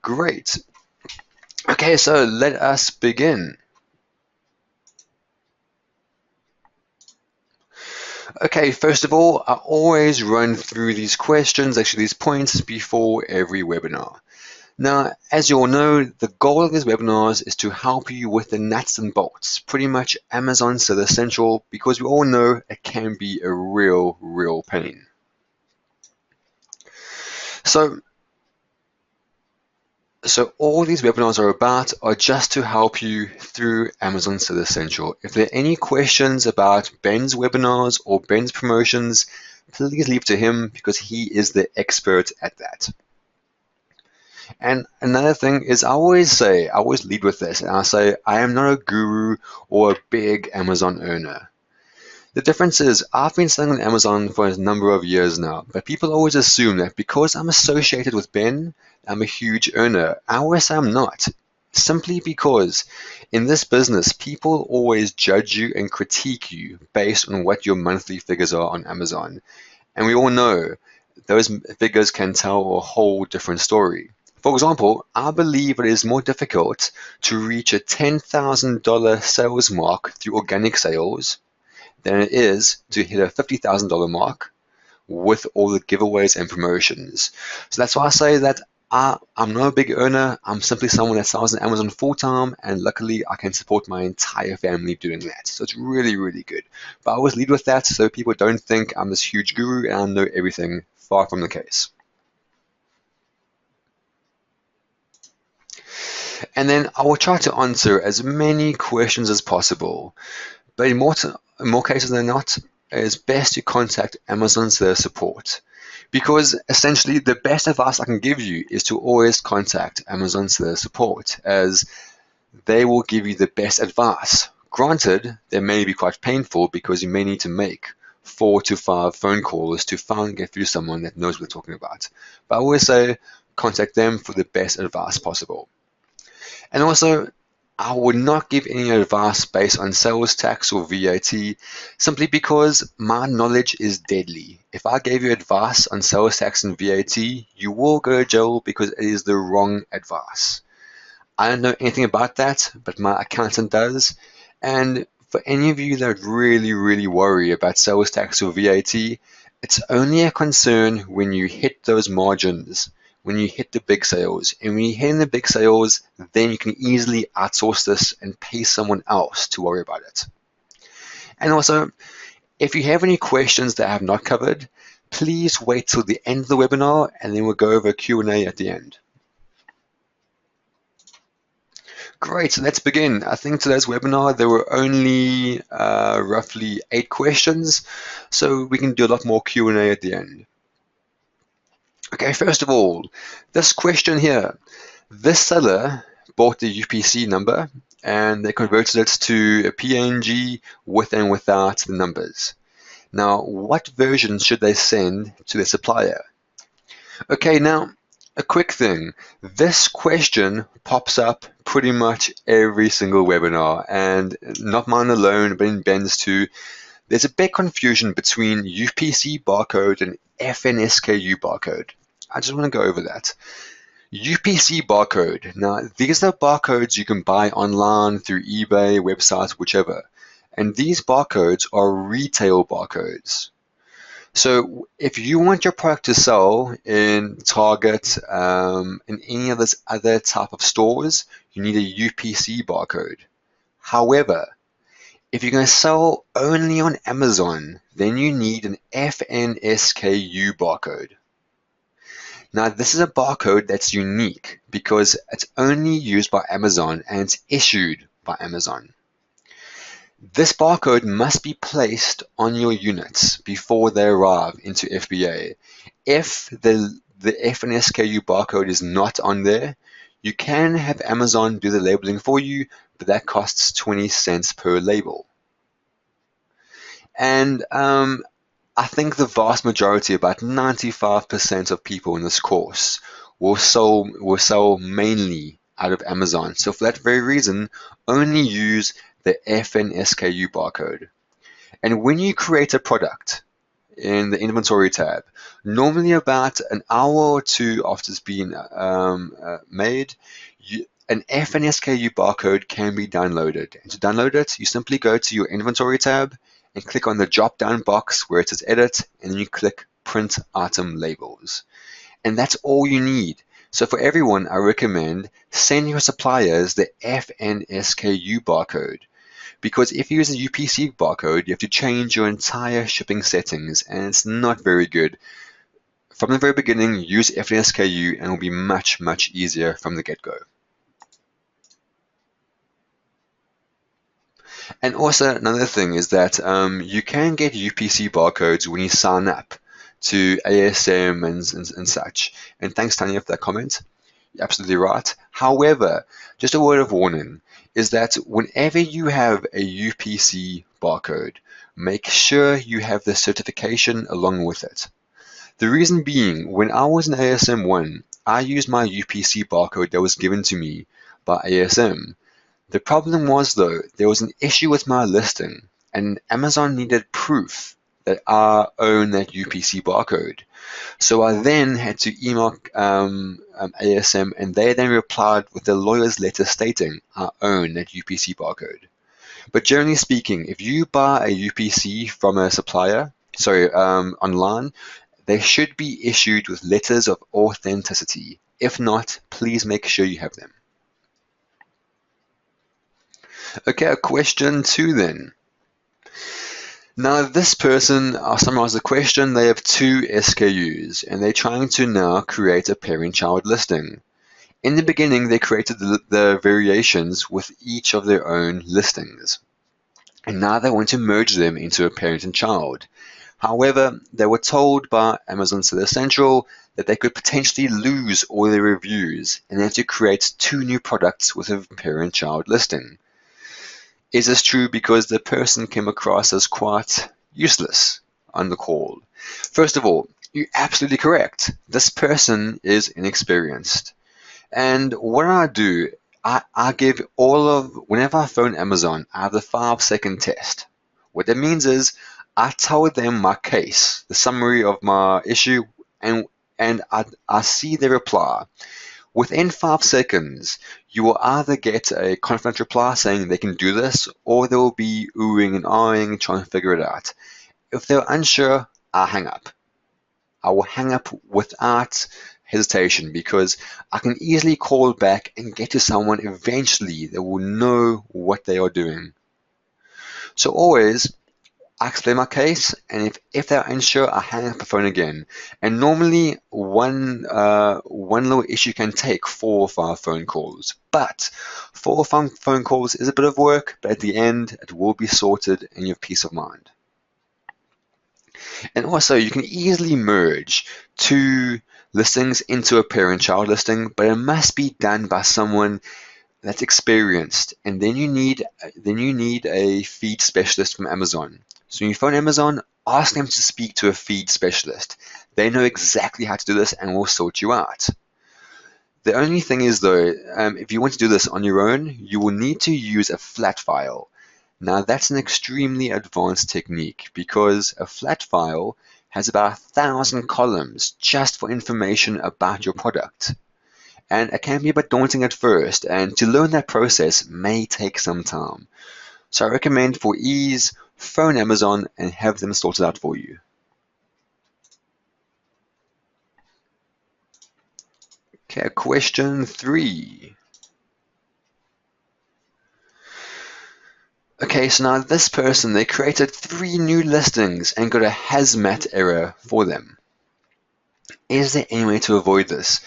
Great. Okay, so let us begin. Okay, first of all, I always run through these questions, actually these points, before every webinar. Now, as you all know, the goal of these webinars is to help you with the nuts and bolts, pretty much Amazon Seller Central, because we all know it can be a real pain. So all these webinars are about are just to help you through Amazon Seller Central. If there are any questions about Ben's webinars or Ben's promotions, please leave to him because he is the expert at that. And another thing is I always lead with this, and I say, I am not a guru or a big Amazon earner. The difference is I've been selling on Amazon for a number of years now, but people always assume that because I'm associated with Ben, I'm a huge earner. I always say I'm not, simply because in this business, people always judge you and critique you based on what your monthly figures are on Amazon. And we all know those figures can tell a whole different story. For example, I believe it is more difficult to reach a $10,000 sales mark through organic sales than it is to hit a $50,000 mark with all the giveaways and promotions. So that's why I say that I'm not a big earner. I'm simply someone that sells on Amazon full-time, and luckily I can support my entire family doing that. So it's really good. But I always lead with that so people don't think I'm this huge guru and I know everything. Far from the case. And then I will try to answer as many questions as possible. But in more cases than not, it's best to contact Amazon Seller Support, because essentially the best advice I can give you is to always contact Amazon Seller Support, as they will give you the best advice. Granted, they may be quite painful because you may need to make 4 to 5 phone calls to finally get through someone that knows what they're talking about. But I always say contact them for the best advice possible. And also, I would not give any advice based on sales tax or VAT, simply because my knowledge is deadly. If I gave you advice on sales tax and VAT, you will go to jail because it is the wrong advice. I don't know anything about that, but my accountant does. And for any of you that really worry about sales tax or VAT, it's only a concern when you hit those margins, when you hit the big sales. And when you hit the big sales, then you can easily outsource this and pay someone else to worry about it. And also, if you have any questions that I have not covered, please wait till the end of the webinar and then we'll go over Q&A at the end. Great, so let's begin. I think today's webinar, there were only roughly 8 questions, so we can do a lot more Q&A at the end. Okay, first of all, this question here. This seller bought the UPC number and they converted it to a PNG with and without the numbers. Now, what version should they send to the supplier? Okay, now, a quick thing. This question pops up pretty much every single webinar, and not mine alone, but in Ben's too. There's a big confusion between UPC barcode and FNSKU barcode. I just want to go over that. UPC barcode. Now, these are barcodes you can buy online through eBay, websites, whichever. And these barcodes are retail barcodes. So if you want your product to sell in Target, in any of this other type of stores, you need a UPC barcode. However, if you're going to sell only on Amazon, then you need an FNSKU barcode. Now, this is a barcode that's unique because it's only used by Amazon and it's issued by Amazon. This barcode must be placed on your units before they arrive into FBA. If the FNSKU barcode is not on there, you can have Amazon do the labeling for you, but that costs 20 cents per label. And I think the vast majority, about 95% of people in this course, will sell mainly out of Amazon. So for that very reason, only use the FNSKU barcode. And when you create a product, in the inventory tab. Normally about an hour or two after it's been made, an FNSKU barcode can be downloaded. And to download it, you simply go to your inventory tab and click on the drop-down box where it says edit, and then you click print item labels. And that's all you need. So for everyone, I recommend send your suppliers the FNSKU barcode. Because if you use a UPC barcode, you have to change your entire shipping settings, and it's not very good. From the very beginning, use FNSKU, and it will be much, much easier from the get-go. And also, another thing is that you can get UPC barcodes when you sign up to ASM and such. And thanks, Tanya, for that comment. You're absolutely right. However, just a word of warning is that whenever you have a UPC barcode, make sure you have the certification along with it. The reason being, when I was in ASM 1, I used my UPC barcode that was given to me by ASM. The problem was, though, there was an issue with my listing, and Amazon needed proof that I own that UPC barcode. So I then had to email ASM, and they then replied with a lawyer's letter stating I own that UPC barcode. But generally speaking, if you buy a UPC from a supplier, online, they should be issued with letters of authenticity. If not, please make sure you have them. Okay, question 2 then. Now this person, I'll summarize the question, they have 2 SKUs and they're trying to now create a parent-child listing. In the beginning, they created the variations with each of their own listings. And now they want to merge them into a parent and child. However, they were told by Amazon Seller Central that they could potentially lose all their reviews and they have to create 2 new products with a parent-child listing. Is this true because the person came across as quite useless on the call? First of all, you're absolutely correct. This person is inexperienced. And what I do, I give whenever I phone Amazon, I have the 5-second test. What that means is I tell them my case, the summary of my issue, and I see their reply. Within 5 seconds, you will either get a confident reply saying they can do this, or they will be oohing and ahhing trying to figure it out. If they're unsure, I'll hang up. I will hang up without hesitation because I can easily call back and get to someone eventually that will know what they are doing. So always, I explain my case, and if they're unsure, I hang up the phone again. And normally, one little issue can take 4 or 5 phone calls. But 4 or 5 phone calls is a bit of work, but at the end, it will be sorted and you have peace of mind. And also, you can easily merge 2 listings into a parent-child listing, but it must be done by someone that's experienced. And then you need a feed specialist from Amazon. So when you phone Amazon, ask them to speak to a feed specialist. They know exactly how to do this and will sort you out. The only thing is though, if you want to do this on your own, you will need to use a flat file. Now that's an extremely advanced technique because a flat file has about 1,000 columns just for information about your product. And it can be a bit daunting at first, and to learn that process may take some time. So I recommend for ease, phone Amazon and have them sort it out for you. Okay, question 3. Okay, so now this person, they created 3 new listings and got a hazmat error for them. Is there any way to avoid this?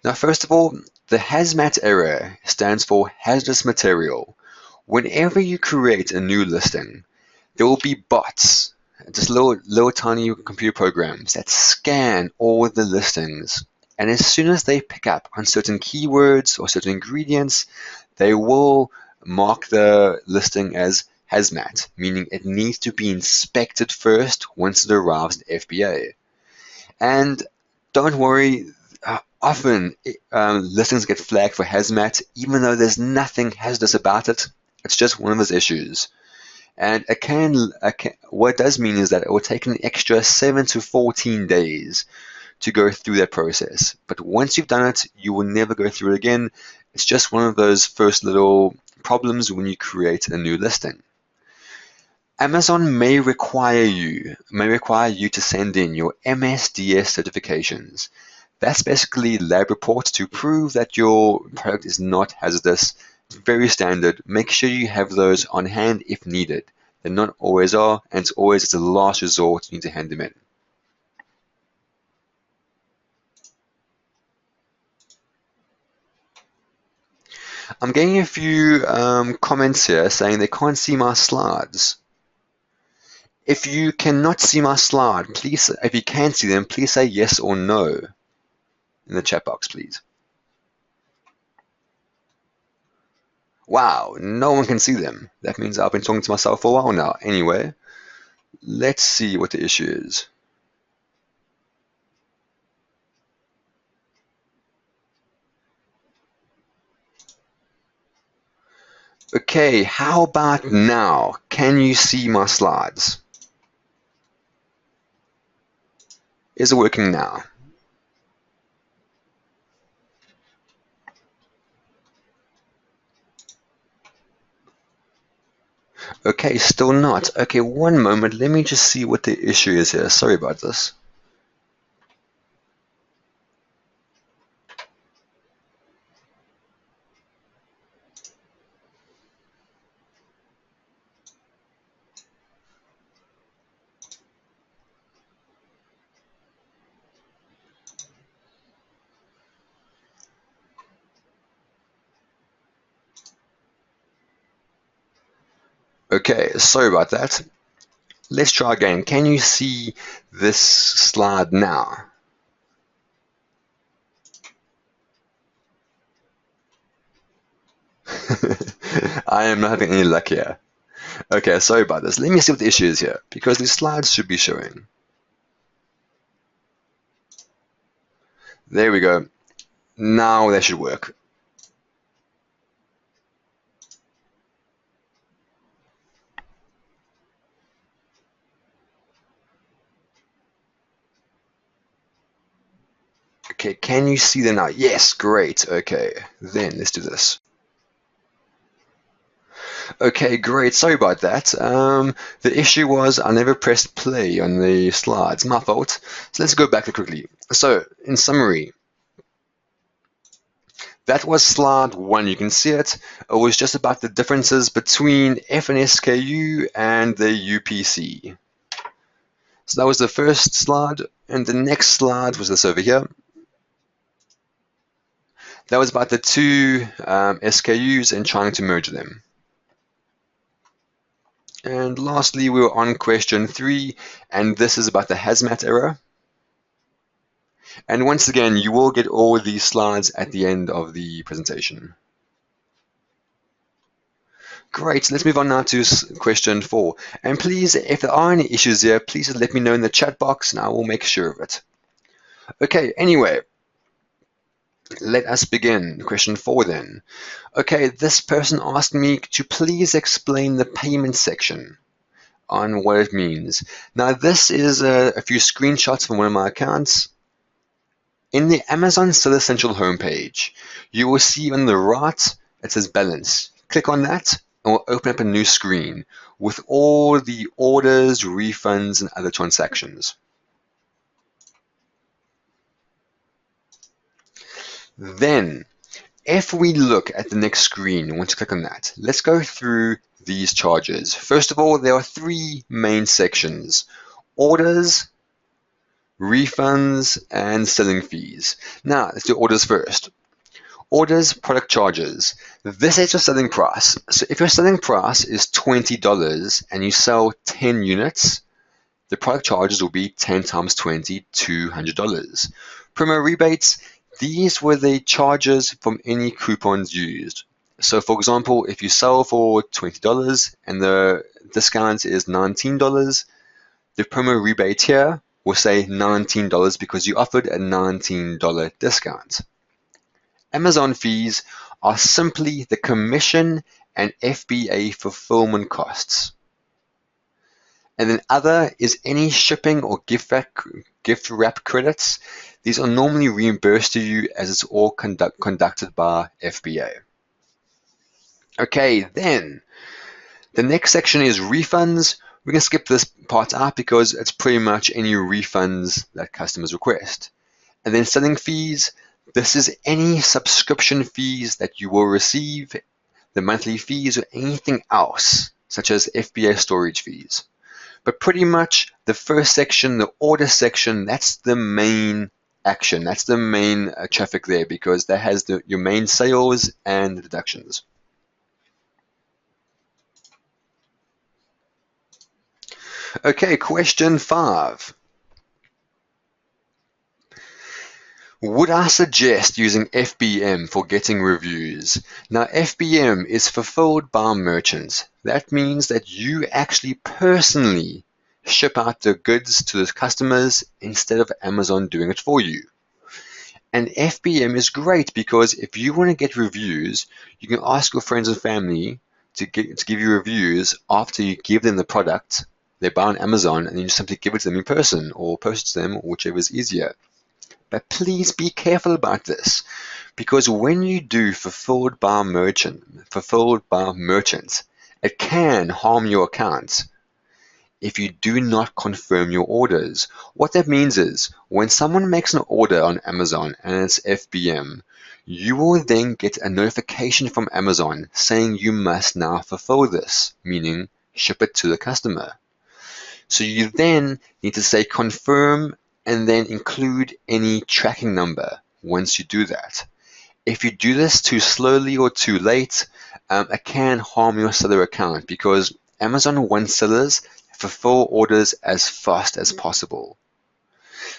Now, first of all, the hazmat error stands for hazardous material. Whenever you create a new listing, there will be bots, just little tiny computer programs that scan all the listings. And as soon as they pick up on certain keywords or certain ingredients, they will mark the listing as hazmat, meaning it needs to be inspected first once it arrives at FBA. And don't worry, often listings get flagged for hazmat, even though there's nothing hazardous about it. It's just one of those issues. And what it does mean is that it will take an extra 7 to 14 days to go through that process. But once you've done it, you will never go through it again. It's just one of those first little problems when you create a new listing. Amazon may require you to send in your MSDS certifications. That's basically lab reports to prove that your product is not hazardous. It's very standard. Make sure you have those on hand if needed. They not always are, and it's always as a last resort you need to hand them in. I'm getting a few comments here saying they can't see my slides. If you cannot see my slide, please, if you can see them, please say yes or no in the chat box, please. Wow, no one can see them. That means I've been talking to myself for a while now. Anyway, let's see what the issue is. Okay, how about now? Can you see my slides? Is it working now? Okay, still not. Okay, one moment. Let me just see what the issue is here. Sorry about this. Okay, sorry about that. Let's try again. Can you see this slide now? I am not having any luck here. Okay, sorry about this. Let me see what the issue is here, because these slides should be showing. There we go. Now they should work. Okay, can you see them now? Yes, great. Okay, then let's do this. Okay, great. Sorry about that. The issue was I never pressed play on the slides. My fault. So let's go back quickly. So, in summary, that was slide 1. You can see it. It was just about the differences between F and SKU and the UPC. So that was the first slide, and the next slide was this over here. That was about the two SKUs and trying to merge them. And lastly, we were on question 3, and this is about the hazmat error. And once again, you will get all these slides at the end of the presentation. Great, let's move on now to question 4. And please, if there are any issues here, please let me know in the chat box and I will make sure of it. Okay, anyway, let us begin. Question 4 then. Okay, this person asked me to please explain the payment section on what it means. Now this is a few screenshots from one of my accounts. In the Amazon Seller Central homepage, you will see on the right, it says balance. Click on that and we'll open up a new screen with all the orders, refunds, and other transactions. Then, if we look at the next screen, once you click on that, let's go through these charges. First of all, there are 3 main sections: orders, refunds, and selling fees. Now, let's do orders first. Orders, product charges. This is your selling price. So if your selling price is $20 and you sell 10 units, the product charges will be 10 times 20, $200. Promo rebates, these were the charges from any coupons used. So for example, if you sell for $20 and the discount is $19, the promo rebate here will say $19 because you offered a $19 discount. Amazon fees are simply the commission and FBA fulfillment costs. And then other is any shipping or gift wrap credits. These are normally reimbursed to you as it's all conducted by FBA. Okay, then the next section is refunds. We can skip this part out because it's pretty much any refunds that customers request. And then selling fees. This is any subscription fees that you will receive, the monthly fees, or anything else, such as FBA storage fees. But pretty much the first section, the order section, that's the main action. That's the main traffic there because that has your main sales and deductions. Okay, question 5. Would I suggest using FBM for getting reviews? Now, FBM is fulfilled by merchants. That means that you actually personally ship out the goods to the customers instead of Amazon doing it for you. And FBM is great because if you want to get reviews, you can ask your friends and family to give you reviews after you give them the product. They buy on Amazon and then you simply give it to them in person or post it to them, whichever is easier. But please be careful about this because when you do fulfilled by merchants, it can harm your account if you do not confirm your orders. What that means is when someone makes an order on Amazon and it's FBM, you will then get a notification from Amazon saying you must now fulfill this, meaning ship it to the customer. So you then need to say confirm and then include any tracking number once you do that. If you do this too slowly or too late, it can harm your seller account because Amazon wants sellers to fulfill orders as fast as possible.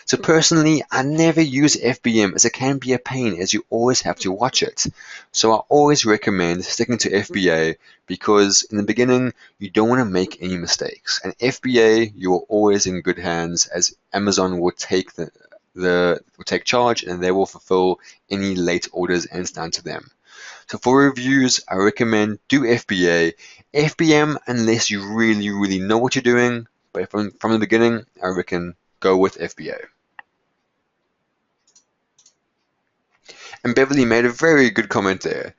So personally, I never use FBM as it can be a pain as you always have to watch it. So I always recommend sticking to FBA because in the beginning, you don't want to make any mistakes. And FBA, you are always in good hands as Amazon will take take charge and they will fulfill any late orders and it's down to them. So for reviews, I recommend do FBA. FBM unless you really, really know what you're doing. But from the beginning, I reckon go with FBA. And Beverly made a very good comment there.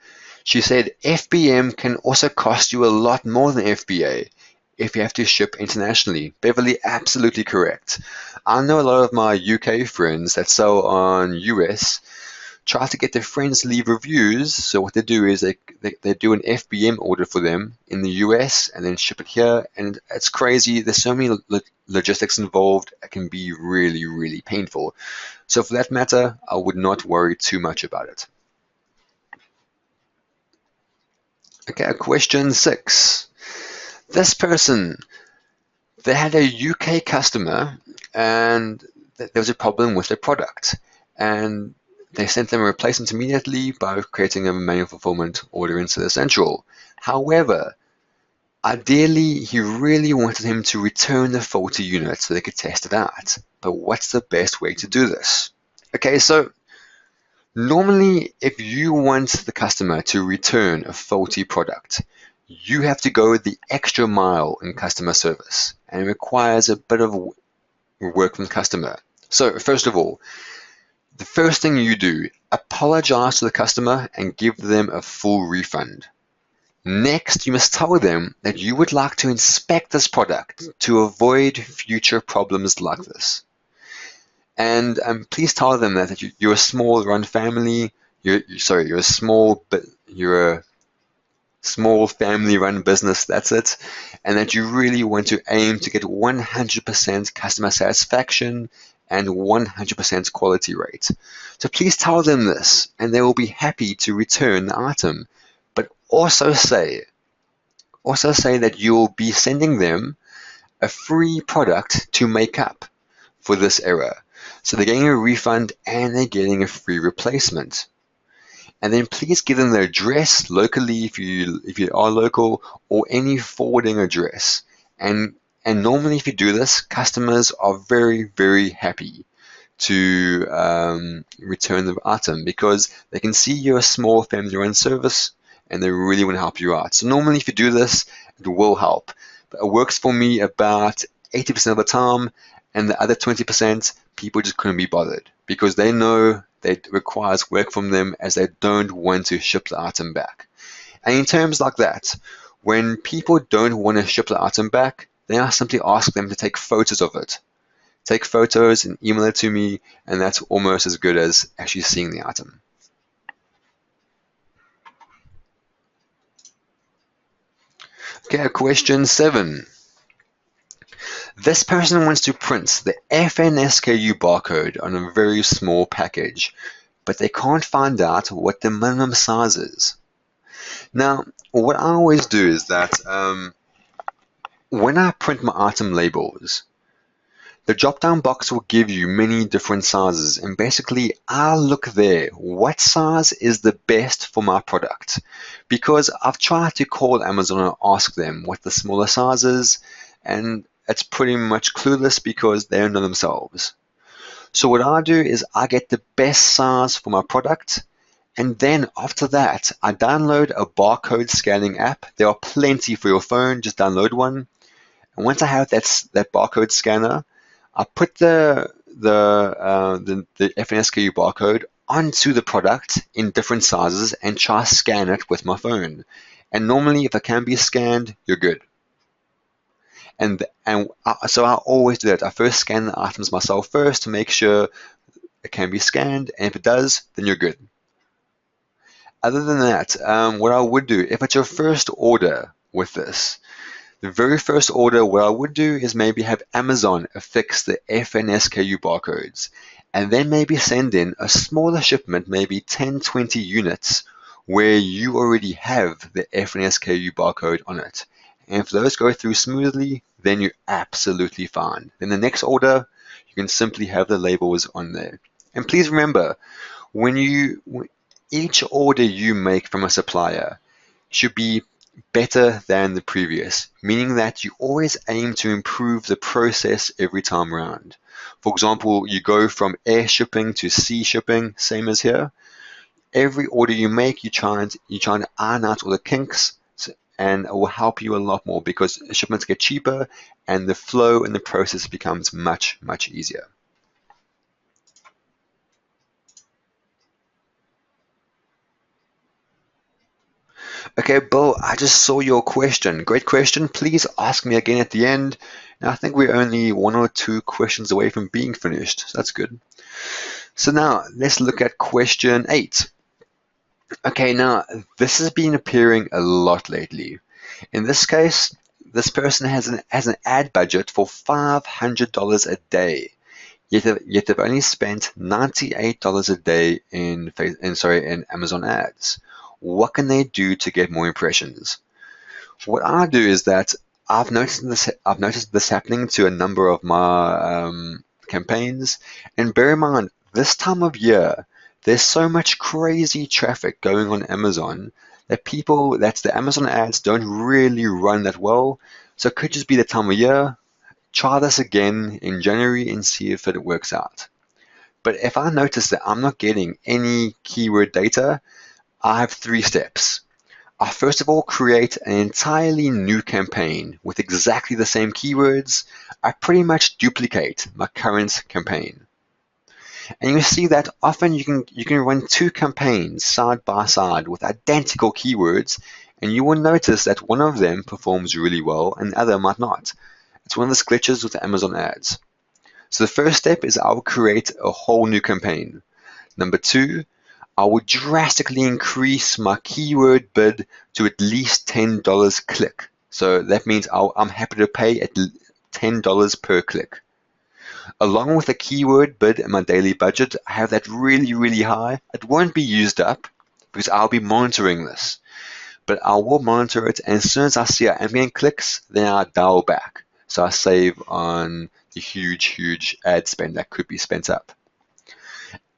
She said FBM can also cost you a lot more than FBA if you have to ship internationally. Beverly, absolutely correct. I know a lot of my UK friends that sell on US try to get their friends to leave reviews. So what they do is they do an FBM order for them in the US and then ship it here. And it's crazy. There's so many logistics involved. It can be really, really painful. So for that matter, I would not worry too much about it. Okay, question 6. This person, they had a UK customer and there was a problem with their product. And they sent them a replacement immediately by creating a manual fulfillment order in Seller Central. However, ideally, he really wanted him to return the faulty unit so they could test it out. But what's the best way to do this? Okay, so normally, if you want the customer to return a faulty product, you have to go the extra mile in customer service, and it requires a bit of work from the customer. So first of all, the first thing you do, apologize to the customer and give them a full refund. Next, you must tell them that you would like to inspect this product to avoid future problems like this. And please tell them that you're a small run family, you're a small family run business, that's it, and that you really want to aim to get 100% customer satisfaction and 100% quality rate. So please tell them this and they will be happy to return the item. But also say that you'll be sending them a free product to make up for this error. So they're getting a refund and they're getting a free replacement. And then please give them the address locally if you are local or any forwarding address. And normally if you do this, customers are very, very happy to return the item because they can see you're a small family-run service and they really want to help you out. So normally if you do this, it will help. But it works for me about 80% of the time, and the other 20%, people just couldn't be bothered because they know that it requires work from them as they don't want to ship the item back. And in terms like that, when people don't want to ship the item back, then I simply ask them to take photos of it. Take photos and email it to me, and that's almost as good as actually seeing the item. Okay, question 7. This person wants to print the FNSKU barcode on a very small package, but they can't find out what the minimum size is. Now, what I always do is that when I print my item labels, the drop-down box will give you many different sizes, and basically I'll look there, what size is the best for my product? Because I've tried to call Amazon and ask them what the smaller size is, and it's pretty much clueless because they don't know themselves. So what I do is I get the best size for my product, and then after that, I download a barcode scanning app. There are plenty for your phone, just download one. And once I have that barcode scanner, I put the FNSKU barcode onto the product in different sizes and try to scan it with my phone. And normally, if it can be scanned, you're good. So I always do that. I first scan the items myself first to make sure it can be scanned, and if it does, then you're good. Other than that, what I would do, if it's your first order with this, the very first order, what I would do is maybe have Amazon affix the FNSKU barcodes, and then maybe send in a smaller shipment, maybe 10, 20 units, where you already have the FNSKU barcode on it. And if those go through smoothly, then you're absolutely fine. Then the next order, you can simply have the labels on there. And please remember, each order you make from a supplier should be better than the previous, meaning that you always aim to improve the process every time around. For example, you go from air shipping to sea shipping, same as here. Every order you make, you try and iron out all the kinks, and it will help you a lot more because shipments get cheaper and the flow and the process becomes much, much easier. Okay, Bill, I just saw your question. Great question. Please ask me again at the end. Now, I think we're only 1 or 2 questions away from being finished, so that's good. So now, let's look at question 8. Okay, now, this has been appearing a lot lately. In this case, this person has an ad budget for $500 a day, yet they've only spent $98 a day in Amazon ads. What can they do to get more impressions? What I do is that I've noticed this happening to a number of my campaigns, and bear in mind, this time of year, there's so much crazy traffic going on Amazon that the Amazon ads don't really run that well. So it could just be the time of year. Try this again in January and see if it works out. But if I notice that I'm not getting any keyword data, I have 3 steps. I first of all create an entirely new campaign with exactly the same keywords. I pretty much duplicate my current campaign. And you see that often you can run 2 campaigns side by side with identical keywords, and you will notice that one of them performs really well and the other might not. It's one of those glitches with Amazon ads. So the first step is I will create a whole new campaign. Number 2, I will drastically increase my keyword bid to at least $10 click. So that means I'm happy to pay at $10 per click. Along with the keyword bid and my daily budget, I have that really, really high. It won't be used up because I'll be monitoring this. But I will monitor it, and as soon as I see I am getting clicks, then I dial back. So I save on the huge, huge ad spend that could be spent up.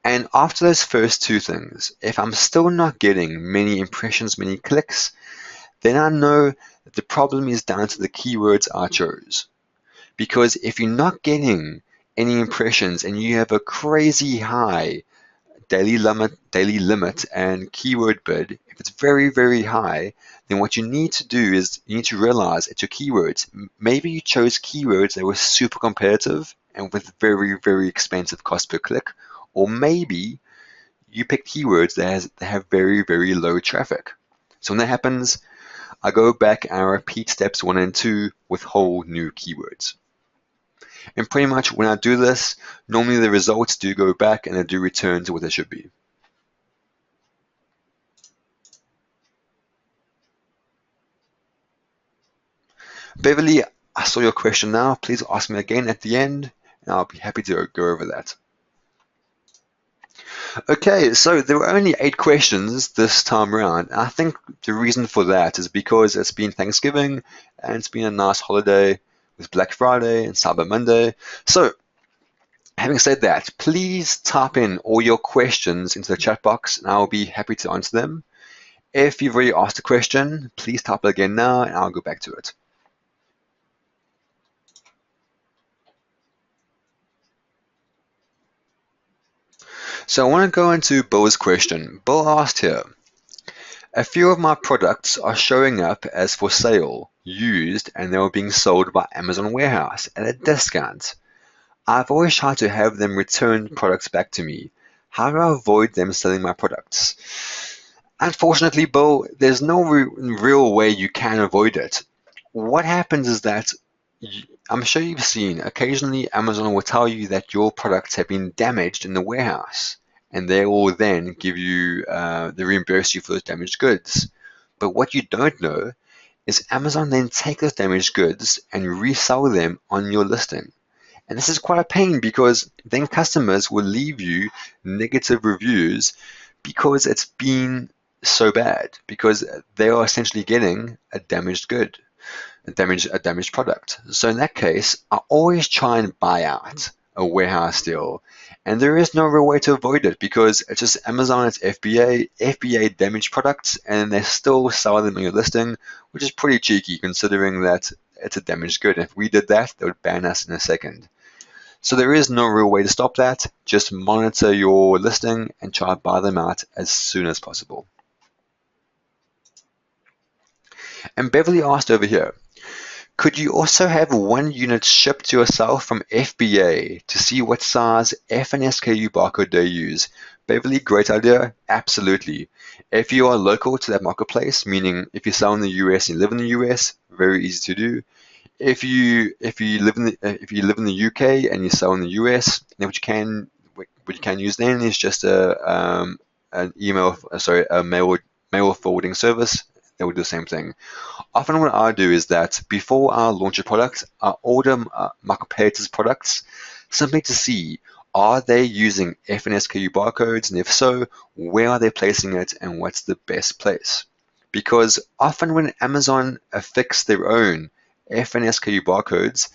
And after those first 2 things, if I'm still not getting many impressions, many clicks, then I know that the problem is down to the keywords I chose. Because if you're not getting any impressions and you have a crazy high daily limit and keyword bid, if it's very, very high, then what you need to do is you need to realize that your keywords, maybe you chose keywords that were super competitive and with very, very expensive cost per click, or maybe you pick keywords that have very, very low traffic. So when that happens, I go back and I repeat steps 1 and 2 with whole new keywords. And pretty much when I do this, normally the results do go back and they do return to what they should be. Beverly, I saw your question now. Please ask me again at the end, and I'll be happy to go over that. Okay, so there were only 8 questions this time around. I think the reason for that is because it's been Thanksgiving and it's been a nice holiday with Black Friday and Cyber Monday. So, having said that, please type in all your questions into the chat box and I'll be happy to answer them. If you've already asked a question, please type it again now and I'll go back to it. So I want to go into Bill's question. Bill asked here, a few of my products are showing up as for sale, used, and they were being sold by Amazon Warehouse at a discount. I've always tried to have them return products back to me. How do I avoid them selling my products? Unfortunately, Bill, there's no real way you can avoid it. What happens is that I'm sure you've seen occasionally Amazon will tell you that your products have been damaged in the warehouse, and they will then give you, they reimburse you for those damaged goods. But what you don't know is Amazon then take those damaged goods and resell them on your listing. And this is quite a pain because then customers will leave you negative reviews because it's been so bad, because they are essentially getting a damaged good, a damaged product. So in that case, I always try and buy out a warehouse deal. And there is no real way to avoid it because it's just Amazon, it's FBA damaged products, and they still sell them on your listing, which is pretty cheeky considering that it's a damaged good. If we did that, they would ban us in a second. So there is no real way to stop that. Just monitor your listing and try to buy them out as soon as possible. And Beverly asked over here, could you also have one unit shipped to yourself from FBA to see what size F and SKU barcode they use? Beverly, great idea. Absolutely. If you are local to that marketplace, meaning if you sell in the US and you live in the US, very easy to do. If you live in the UK and you sell in the US, then what you can use then is just an mail forwarding service that will do the same thing. Often what I do is that before I launch a product, I order my competitors' products simply to see, are they using F and SKU barcodes, and if so, where are they placing it and what's the best place? Because often when Amazon affix their own F and SKU barcodes,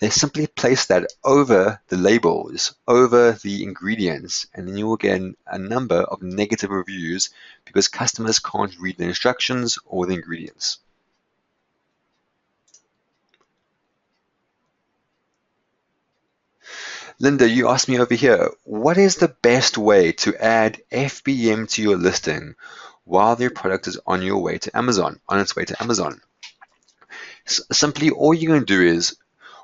they simply place that over the labels, over the ingredients, and then you will get a number of negative reviews because customers can't read the instructions or the ingredients. Linda, you asked me over here, what is the best way to add FBM to your listing while your product is on its way to Amazon? Simply, all you're going to do is,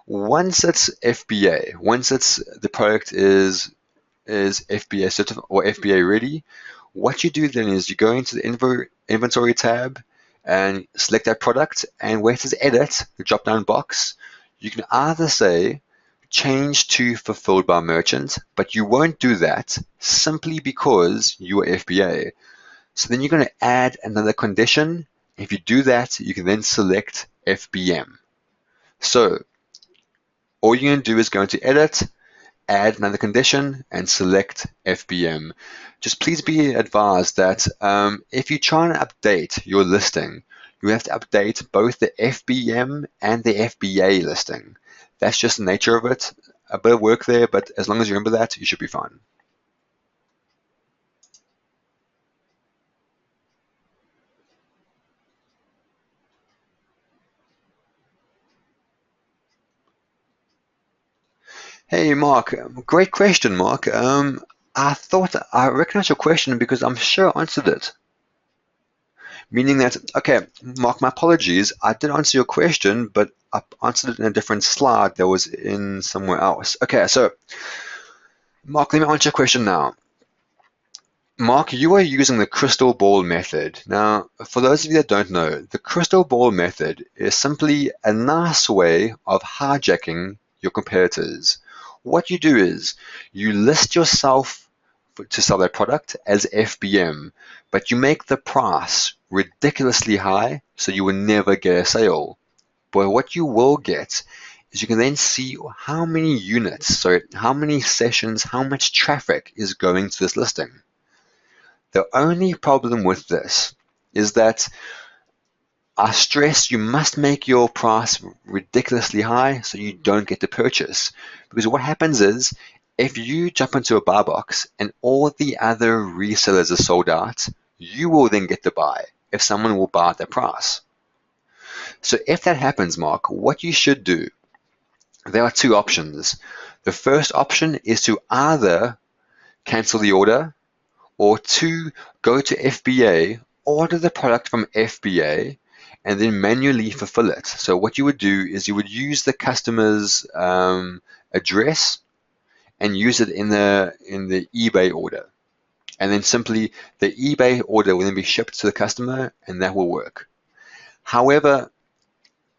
once it's FBA, once the product is FBA certified or FBA ready, what you do then is you go into the inventory tab and select that product, and where it says edit, the drop down box, you can either say change to fulfilled by merchant, but you won't do that simply because you are FBA. So then you're going to add another condition. If you do that, you can then select FBM. So all you're going to do is go into edit, add another condition, and select FBM. Just please be advised that if you try and update your listing, you have to update both the FBM and the FBA listing. That's just the nature of it. A bit of work there, but as long as you remember that, you should be fine. Hey, Mark. Great question, Mark. I thought I recognized your question because I'm sure I answered it. Meaning that, okay, Mark, my apologies. I did answer your question, but I answered it in a different slide that was in somewhere else. Okay, so Mark, let me answer your question now. Mark, you are using the crystal ball method. Now, for those of you that don't know, the crystal ball method is simply a nice way of hijacking your competitors. What you do is you list yourself to sell that product as FBM, but you make the price ridiculously high so you will never get a sale. But what you will get is you can then see how many units, so how many sessions, how much traffic is going to this listing. The only problem with this is that I stress you must make your price ridiculously high so you don't get the purchase. Because what happens is if you jump into a buy box and all the other resellers are sold out, you will then get the buy if someone will buy at that price. So if that happens, Mark, what you should do, there are two options. The first option is to either cancel the order or two, go to FBA, order the product from FBA, and then manually fulfill it. So what you would do is you would use the customer's address and use it in the eBay order. And then simply the eBay order will then be shipped to the customer, and that will work. However,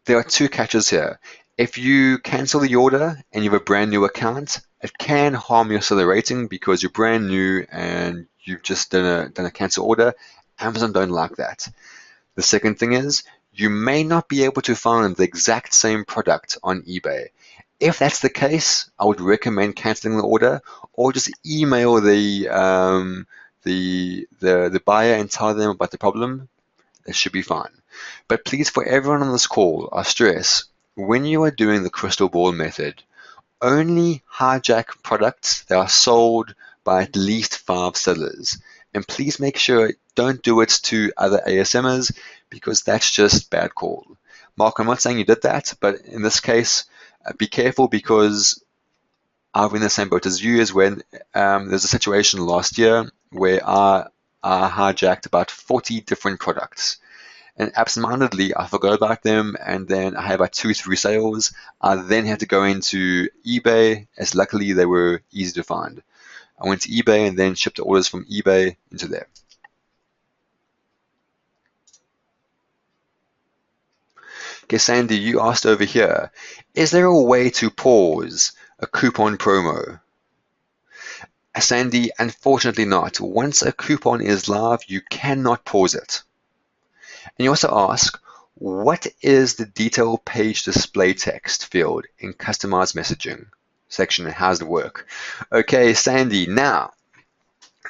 there are two catches here. If you cancel the order and you have a brand new account, it can harm your seller rating because you're brand new and you've just done a cancel order. Amazon don't like that. The second thing is you may not be able to find the exact same product on eBay. If that's the case, I would recommend canceling the order or just email the buyer and tell them about the problem. It should be fine. But please, for everyone on this call, I stress, when you are doing the crystal ball method, only hijack products that are sold by at least 5 sellers. And please make sure don't do it to other ASMers because that's just bad call. Mark, I'm not saying you did that, but in this case, be careful because I'm in the same boat as you as when there's a situation last year where I hijacked about 40 different products. And absentmindedly, I forgot about them, and then I had about 2-3 sales. I then had to go into eBay, as luckily they were easy to find. I went to eBay and then shipped the orders from eBay into there. Okay, Sandy, you asked over here, is there a way to pause a coupon promo? Sandy, unfortunately not. Once a coupon is live, you cannot pause it. And you also ask, what is the detail page display text field in customized messaging section and how does it work? Okay, Sandy, now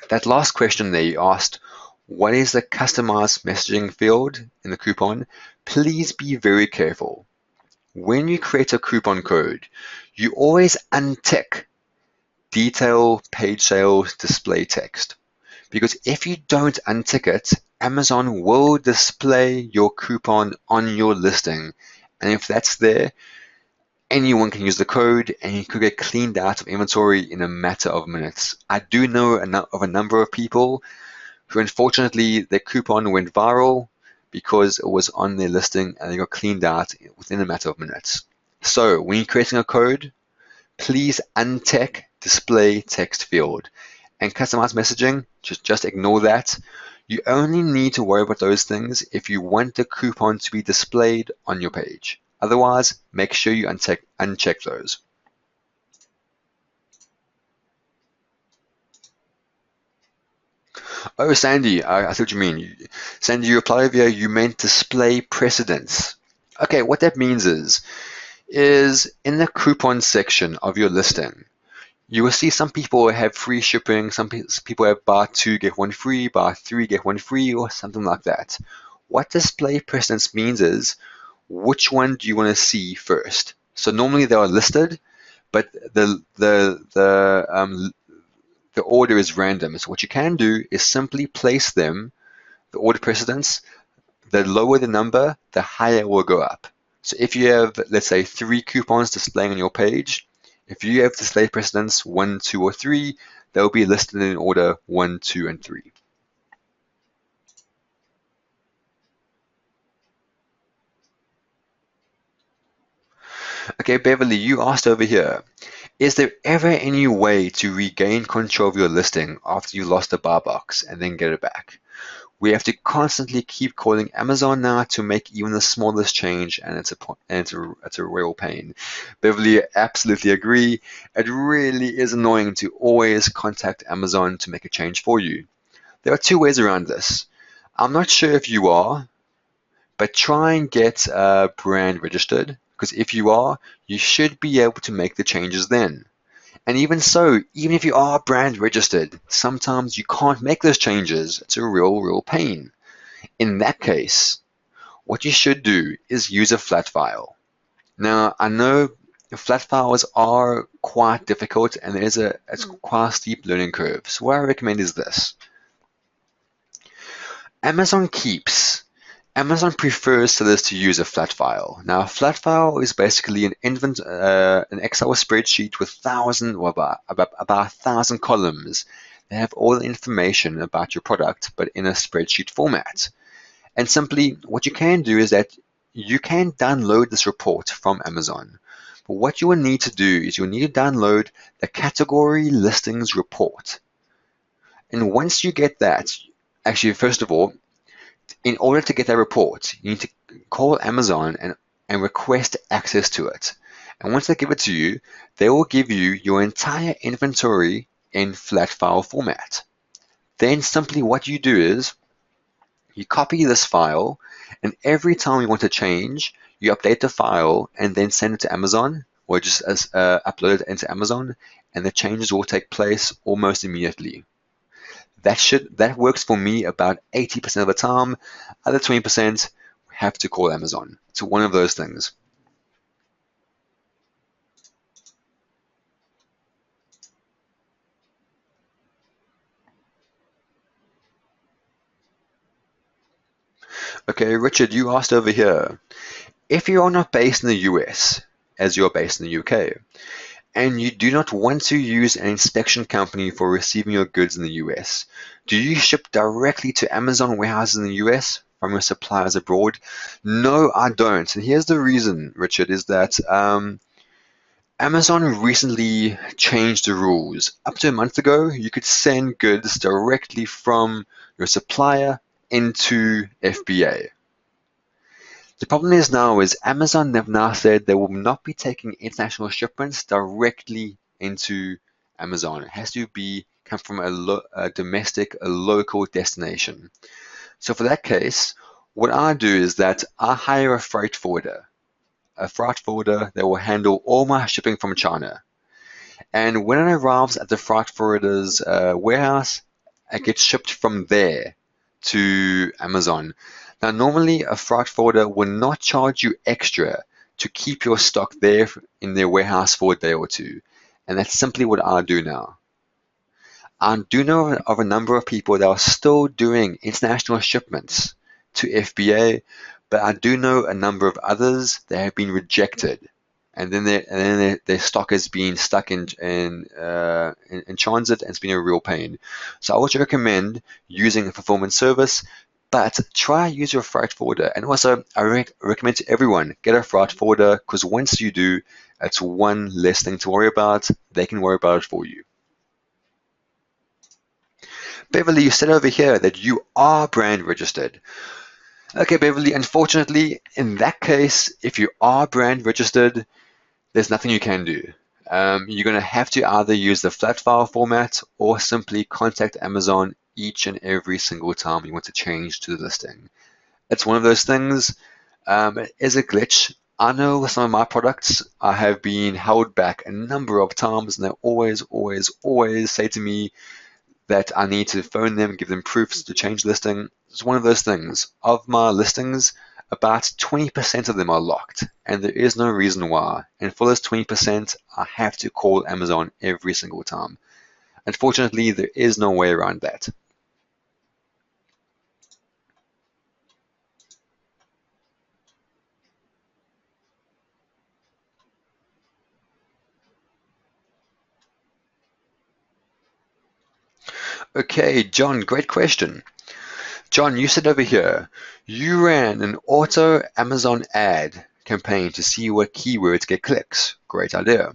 that last question there you asked, what is the customized messaging field in the coupon? Please be very careful. When you create a coupon code, you always untick detail page sales display text. Because if you don't untick it, Amazon will display your coupon on your listing. And if that's there, anyone can use the code and you could get cleaned out of inventory in a matter of minutes. I do know of a number of people who unfortunately their coupon went viral because it was on their listing and they got cleaned out within a matter of minutes. So when you're creating a code, please untick display text field. And customized messaging, just ignore that. You only need to worry about those things if you want the coupon to be displayed on your page. Otherwise, make sure you uncheck those. Oh, Sandy, I see what you mean. Sandy, you replied over here, you meant display precedence. Okay, what that means is in the coupon section of your listing, you will see some people have free shipping, some people have buy 2 get 1 free, buy 3 get 1 free, or something like that. What display precedence means is which one do you want to see first? So normally they are listed, but the order is random. So what you can do is simply place them, the order precedence, the lower the number, the higher it will go up. So if you have, let's say, 3 coupons displaying on your page, if you have display precedence 1, 2, or 3, they'll be listed in order 1, 2, and 3. Okay, Beverly, you asked over here, is there ever any way to regain control of your listing after you lost a buy box and then get it back? We have to constantly keep calling Amazon now to make even the smallest change, and it's a real pain. Beverly, absolutely agree. It really is annoying to always contact Amazon to make a change for you. There are two ways around this. I'm not sure if you are, but try and get brand registered, because if you are, you should be able to make the changes then. And even so, even if you are brand registered, sometimes you can't make those changes. It's a real pain. In that case, what you should do is use a flat file. Now, I know flat files are quite difficult and it's quite a steep learning curve. So what I recommend is this. Amazon Keeps. Amazon prefers sellers to use a flat file. Now, a flat file is basically an Excel spreadsheet with about 1,000 columns. They have all the information about your product, but in a spreadsheet format. And simply, what you can do is that you can download this report from Amazon. But what you will need to do is you'll need to download the category listings report. And once you get that, actually, first of all, in order to get that report, you need to call Amazon and request access to it. And once they give it to you, they will give you your entire inventory in flat file format. Then simply what you do is you copy this file, and every time you want to change, you update the file and then send it to Amazon, or just upload it into Amazon, and the changes will take place almost immediately. That works for me about 80% of the time. Other 20% have to call Amazon. It's one of those things. Okay, Richard, you asked over here, if you are not based in the US, as you're based in the UK, and you do not want to use an inspection company for receiving your goods in the US, do you ship directly to Amazon warehouses in the US from your suppliers abroad? No, I don't. And here's the reason, Richard, is that Amazon recently changed the rules. Up to a month ago, you could send goods directly from your supplier into FBA. The problem is now is Amazon have now said they will not be taking international shipments directly into Amazon. It has to come from a domestic, a local destination. So for that case, what I do is that I hire a freight forwarder that will handle all my shipping from China. And when it arrives at the freight forwarder's warehouse, it gets shipped from there to Amazon. Now, normally a freight forwarder will not charge you extra to keep your stock there in their warehouse for a day or two. And that's simply what I do now. I do know of a number of people that are still doing international shipments to FBA, but I do know a number of others that have been rejected, and then their stock has been stuck in transit, and it's been a real pain. So I would recommend using a fulfillment service, but try use your freight forwarder. And also, I recommend to everyone get a freight forwarder, because once you do, it's one less thing to worry about. They can worry about it for you. Beverly, you said over here that you are brand registered. Okay, Beverly, unfortunately, in that case, if you are brand registered, there's nothing you can do. You're going to have to either use the flat file format or simply contact Amazon each and every single time you want to change to the listing. It's one of those things. It is a glitch. I know with some of my products, I have been held back a number of times, and they always say to me, that I need to phone them, give them proofs to change listing. It's one of those things. Of my listings, about 20% of them are locked, and there is no reason why. And for those 20%, I have to call Amazon every single time. Unfortunately, there is no way around that. Okay, John, great question. John, you said over here, you ran an auto Amazon ad campaign to see what keywords get clicks. Great idea.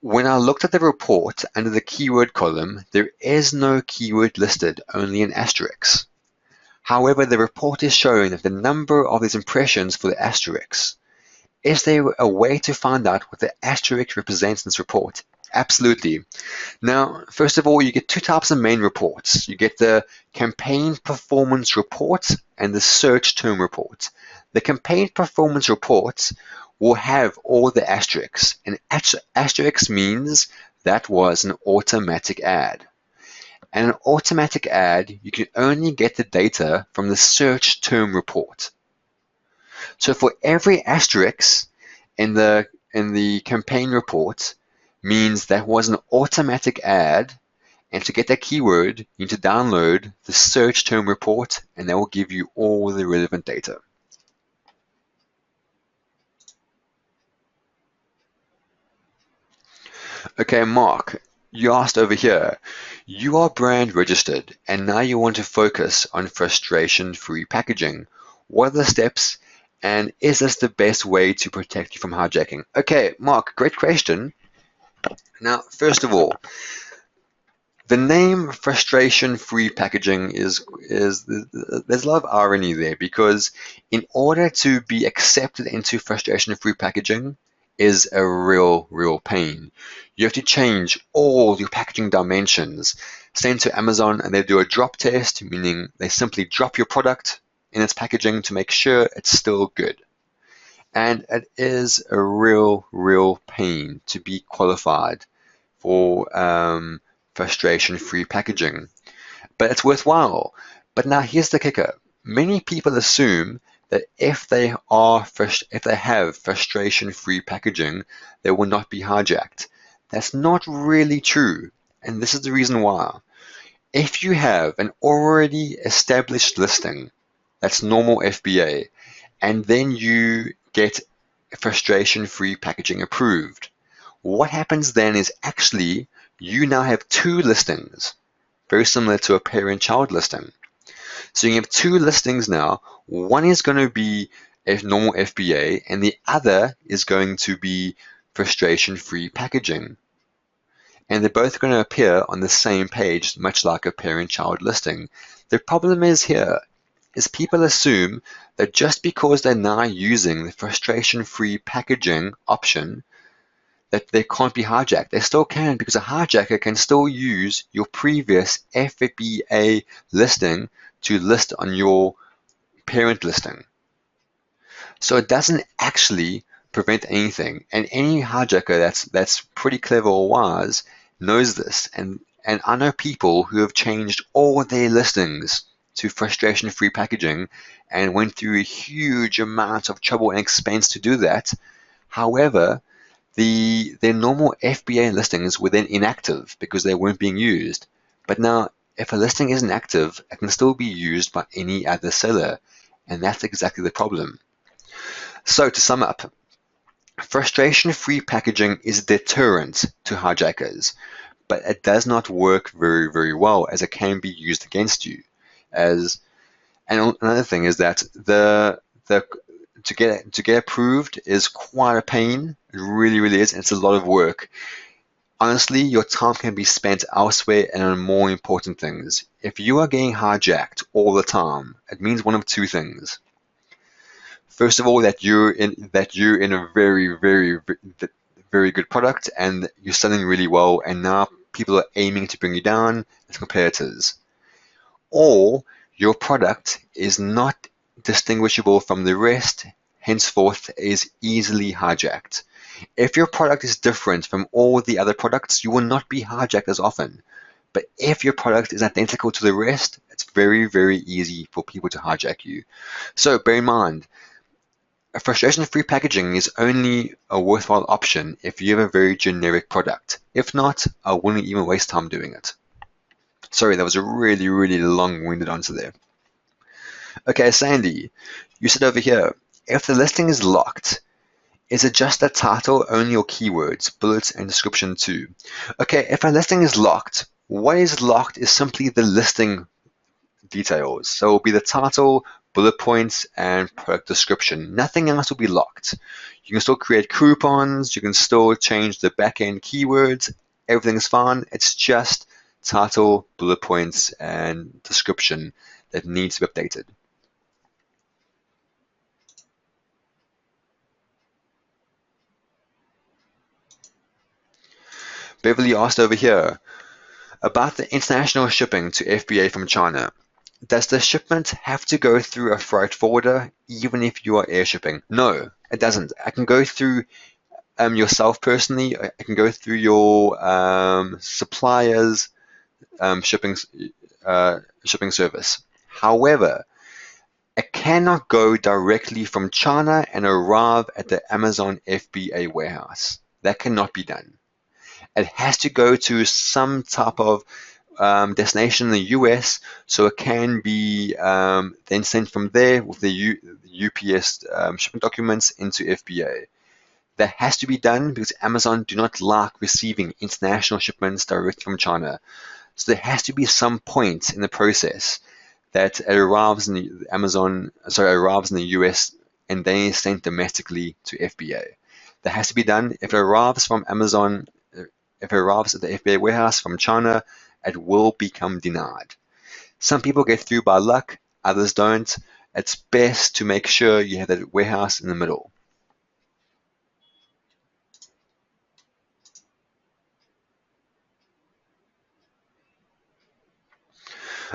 When I looked at the report under the keyword column, there is no keyword listed, only an asterisk. However, the report is showing that the number of these impressions for the asterisk. Is there a way to find out what the asterisk represents in this report? Absolutely. Now, first of all, you get two types of main reports. You get the campaign performance report and the search term report. The campaign performance report will have all the asterisks. And asterisk means that was an automatic ad. And an automatic ad, you can only get the data from the search term report. So for every asterisk in the campaign report means that was an automatic ad, and to get that keyword, you need to download the search term report, and that will give you all the relevant data. Okay, Mark, you asked over here, you are brand registered, and now you want to focus on frustration-free packaging. What are the steps, and is this the best way to protect you from hijacking? Okay, Mark, great question. Now, first of all, the name frustration-free packaging is there's a lot of irony there, because in order to be accepted into frustration-free packaging is a real pain. You have to change all your packaging dimensions, send to Amazon, and they do a drop test, meaning they simply drop your product in its packaging to make sure it's still good. And it is a real pain to be qualified for frustration-free packaging, but it's worthwhile. But now here's the kicker. Many people assume that if they have frustration-free packaging, they will not be hijacked. That's not really true, and this is the reason why. If you have an already established listing, that's normal FBA, and then you get frustration-free packaging approved, what happens then is actually you now have two listings, very similar to a parent-child listing. So you have two listings now. One is going to be a normal FBA, and the other is going to be frustration-free packaging. And they're both going to appear on the same page, much like a parent-child listing. The problem is people assume that just because they're now using the frustration-free packaging option, that they can't be hijacked. They still can, because a hijacker can still use your previous FBA listing to list on your parent listing. So it doesn't actually prevent anything. And any hijacker that's pretty clever or wise knows this. And I know people who have changed all their listings to frustration-free packaging and went through a huge amount of trouble and expense to do that. However, their normal FBA listings were then inactive because they weren't being used. But now, if a listing isn't active, it can still be used by any other seller, and that's exactly the problem. So to sum up, frustration-free packaging is a deterrent to hijackers, but it does not work very well, as it can be used against you. And another thing is that to get approved is quite a pain. It really is, and it's a lot of work. Honestly, your time can be spent elsewhere and on more important things. If you are getting hijacked all the time, it means one of two things. First of all, that you're in a very good product, and you're selling really well, and now people are aiming to bring you down as competitors. Or your product is not distinguishable from the rest, henceforth is easily hijacked. If your product is different from all the other products, you will not be hijacked as often. But if your product is identical to the rest, it's very easy for people to hijack you. So bear in mind, a frustration-free packaging is only a worthwhile option if you have a very generic product. If not, I wouldn't even waste time doing it. Sorry, that was a really long-winded answer there. Okay, Sandy, you said over here, if the listing is locked, is it just the title, only your keywords, bullets, and description too? Okay, if a listing is locked, What is locked is simply the listing details. So it will be the title, bullet points, and product description. Nothing else will be locked. You can still create coupons, you can still change the back-end keywords, everything's fine. It's just title, bullet points, and description that needs to be updated. Beverly asked over here about the international shipping to FBA from China. Does the shipment have to go through a freight forwarder even if you are air shipping? No, it doesn't. I can go through yourself personally. I can go through your supplier's shipping service. However, it cannot go directly from China and arrive at the Amazon FBA warehouse. That cannot be done. It has to go to some type of destination in the US, so it can be then sent from there with the UPS shipping documents into FBA. That has to be done because Amazon do not like receiving international shipments directly from China. So there has to be some point in the process that it arrives in the arrives in the US and then is sent domestically to FBA. That has to be done. If it arrives from Amazon, if it arrives at the FBA warehouse from China, it will become denied. Some people get through by luck, others don't. It's best to make sure you have that warehouse in the middle.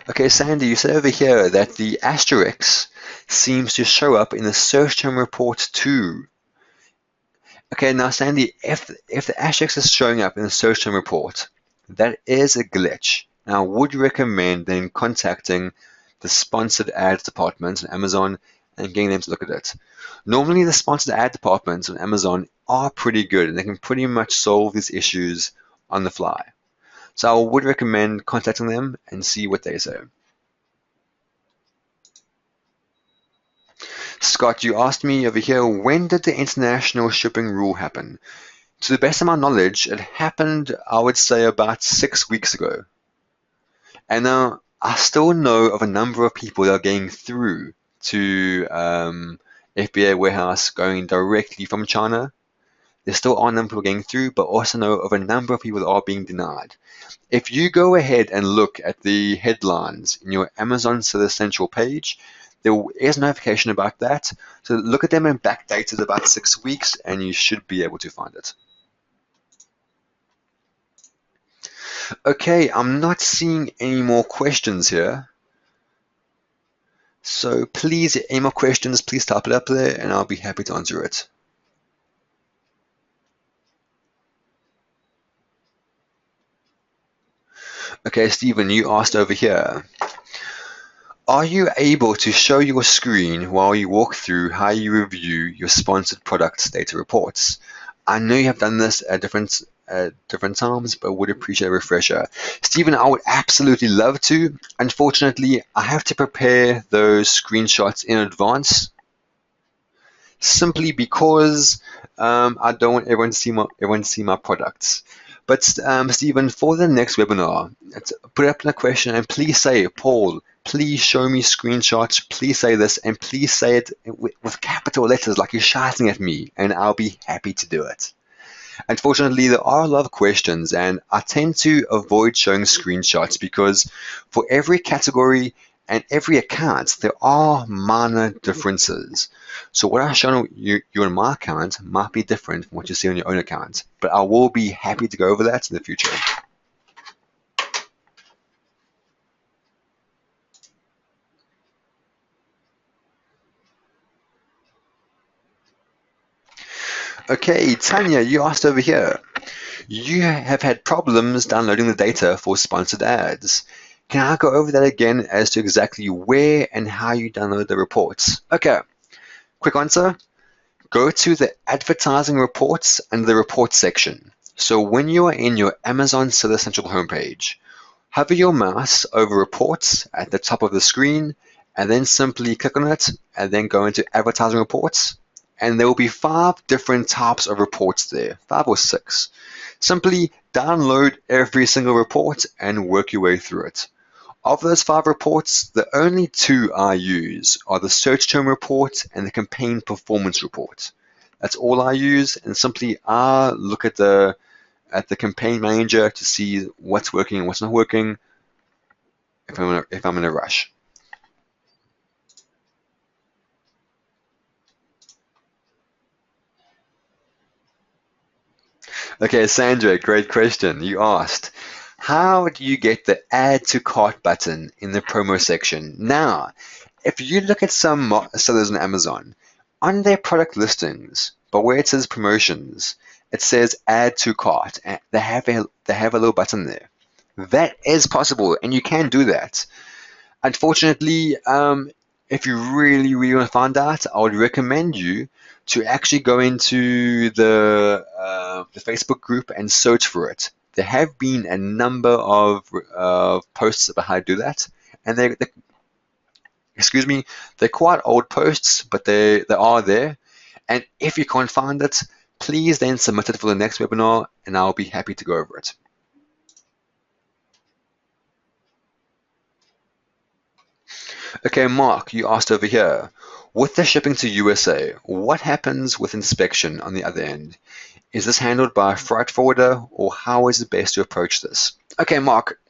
Okay, Sandy, you said over here that the asterisk seems to show up in the search term report too. Okay, now Sandy, if the asterisk is showing up in the search term report, that is a glitch. Now, I would recommend then contacting the sponsored ads department on Amazon and getting them to look at it. Normally, the sponsored ad departments on Amazon are pretty good and they can pretty much solve these issues on the fly. So I would recommend contacting them and see what they say. Scott, you asked me over here, when did the international shipping rule happen? To the best of my knowledge, it happened, I would say, about 6 weeks ago. And now I still know of a number of people that are getting through to FBA warehouse going directly from China. There still are a number of people getting through, but also know of a number of people that are being denied. If you go ahead and look at the headlines in your Amazon Seller Central page, there is notification about that. So look at them and backdate it about 6 weeks and you should be able to find it. Okay, I'm not seeing any more questions here. So please, any more questions, please type it up there and I'll be happy to answer it. Okay, Stephen, you asked over here, are you able to show your screen while you walk through how you review your sponsored products data reports? I know you have done this at different times, but would appreciate a refresher. Stephen, I would absolutely love to. Unfortunately, I have to prepare those screenshots in advance, simply because I don't want everyone to see my products. But Stephen, for the next webinar, put up a question and please say, Paul, please show me screenshots, please say this, and please say it with capital letters like you're shouting at me, and I'll be happy to do it. Unfortunately, there are a lot of questions, and I tend to avoid showing screenshots because for every category and every account, there are minor differences. So what I show you on my account might be different from what you see on your own account, but I will be happy to go over that in the future. Okay, Tanya, you asked over here. You have had problems downloading the data for sponsored ads. Can I go over that again as to exactly where and how you download the reports? Okay, quick answer. Go to the advertising reports and the reports section. So when you are in your Amazon Seller Central homepage, hover your mouse over reports at the top of the screen and then simply click on it and then go into advertising reports. And there will be 5 different types of reports there, 5 or 6. Simply Download every single report and work your way through it. Of those 5 reports, the only 2 I use are the search term report and the campaign performance report. That's all I use, and simply I look at the campaign manager to see what's working and what's not working if I'm in a rush. Okay, Sandra, great question. You asked, how do you get the add to cart button in the promo section? Now, if you look at some sellers on Amazon, on their product listings, but where it says promotions, it says add to cart, and they have a little button there. That is possible, and you can do that. Unfortunately, if you really, really want to find out, I would recommend you to actually go into the Facebook group and search for it. There have been a number of posts about how to do that, and excuse me, they're quite old posts, but they are there. And if you can't find it, please then submit it for the next webinar, and I'll be happy to go over it. Okay, Mark, you asked over here, with the shipping to USA, what happens with inspection on the other end? Is this handled by a freight forwarder, or how is it best to approach this? Okay, Mark,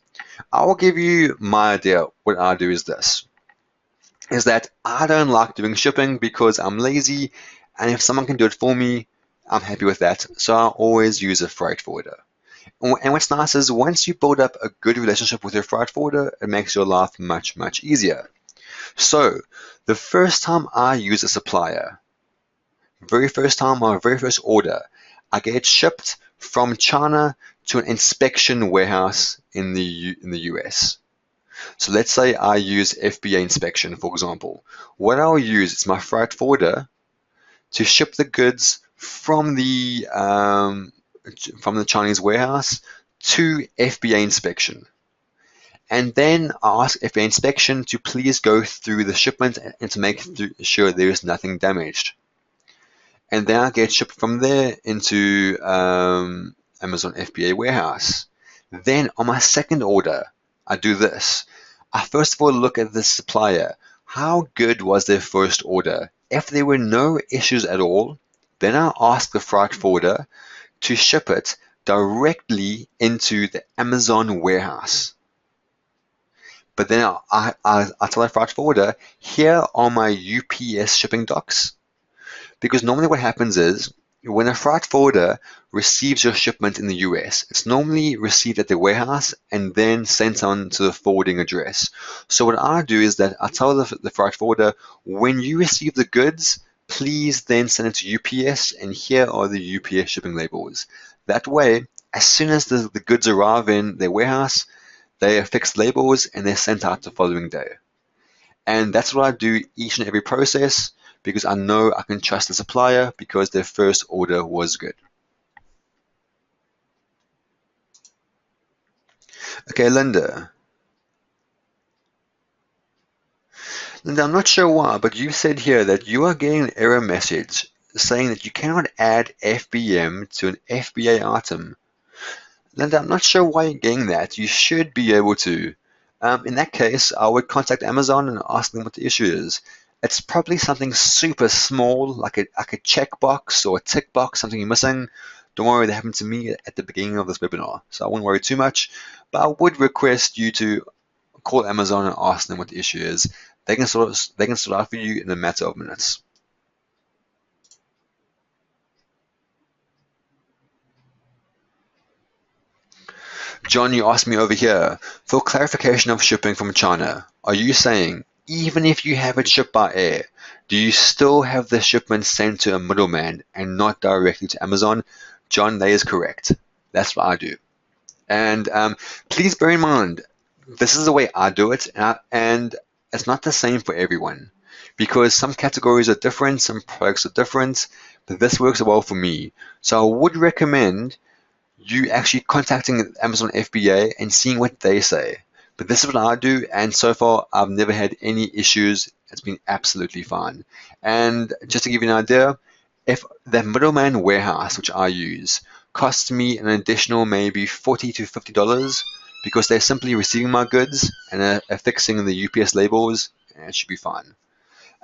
I will give you my idea. What I do is this, is that I don't like doing shipping because I'm lazy, and if someone can do it for me, I'm happy with that, so I always use a freight forwarder. And what's nice is once you build up a good relationship with your freight forwarder, it makes your life much, much easier. So, the first time I use a supplier, very first time, my very first order, I get it shipped from China to an inspection warehouse in the US. So let's say I use FBA inspection, for example. What I'll use is my freight forwarder to ship the goods from the Chinese warehouse to FBA inspection. And then I ask FBA inspection to please go through the shipment and to make sure there is nothing damaged. And then I get shipped from there into Amazon FBA warehouse. Then on my second order, I do this. I first of all look at the supplier. How good was their first order? If there were no issues at all, then I ask the freight forwarder to ship it directly into the Amazon warehouse. But then I tell the freight forwarder, here are my UPS shipping docs. Because normally what happens is, when a freight forwarder receives your shipment in the US, it's normally received at the warehouse and then sent on to the forwarding address. So what I do is that I tell the freight forwarder, when you receive the goods, please then send it to UPS, and here are the UPS shipping labels. That way, as soon as the goods arrive in their warehouse, they are fixed labels and they're sent out the following day. And that's what I do each and every process, because I know I can trust the supplier because their first order was good. Okay, Linda. Linda, I'm not sure why, but you said here that you are getting an error message saying that you cannot add FBM to an FBA item. Linda, I'm not sure why you're getting that. You should be able to. In that case, I would contact Amazon and ask them what the issue is. It's probably something super small, like a checkbox or a tick box, something you're missing. Don't worry, that happened to me at the beginning of this webinar, so I won't worry too much. But I would request you to call Amazon and ask them what the issue is. They can sort out for you in a matter of minutes. John, you asked me over here, for clarification of shipping from China, are you saying even if you have it shipped by air, do you still have the shipment sent to a middleman and not directly to Amazon? John, that is correct. That's what I do. And please bear in mind, this is the way I do it, and it's not the same for everyone, because some categories are different, some products are different, but this works well for me. So I would recommend you actually contacting Amazon FBA and seeing what they say. But this is what I do, and so far I've never had any issues. It's been absolutely fine. And just to give you an idea, if the middleman warehouse, which I use, costs me an additional maybe $40 to $50 because they're simply receiving my goods and affixing the UPS labels, and it should be fine.